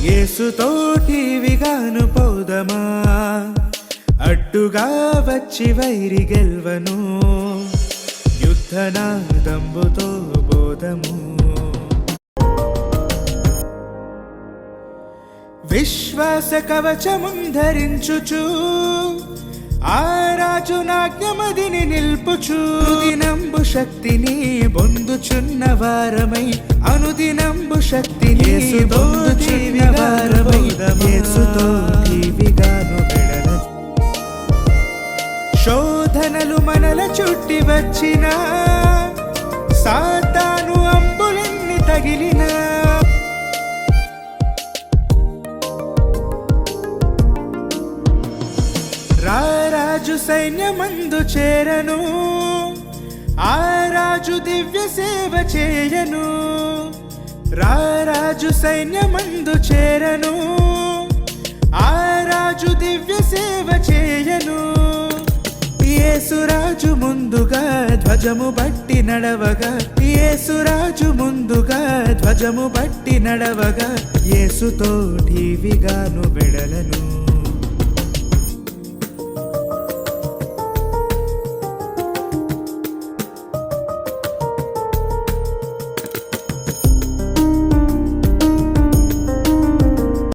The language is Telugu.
యేసుతోటివిగాను పోదమా, అడ్డుగా వచ్చి వైరి గెల్వను, యుద్ధనాదంబుతో బోధము. విశ్వాస కవచముంధరించుచు ఆ రాజు నాజ్ఞమదిని నిల్పుచు, దినంబు శక్తిని బొందుచున్న వారమై, అనుదినంబు శక్తిని బొందుచున్న వారమై, యేసుతోటివిగాను వెడల. శోధనలు మనల చుట్టి వచ్చిన, సాతాను అంబులెన్ని తగిలిన, రారాజు సైన్యమందు చేరను, ఆ రాజు దివ్య సేవ చేయను. రారాజు సైన్యమందు చేరను, ఆ రాజు దివ్య సేవ చేయను. యేసురాజు ముందుగా ధ్వజము బట్టి నడవగా, యేసురాజు ముందుగా ధ్వజము బట్టి నడవగా, యేసుతోటివిగాను వెడలను.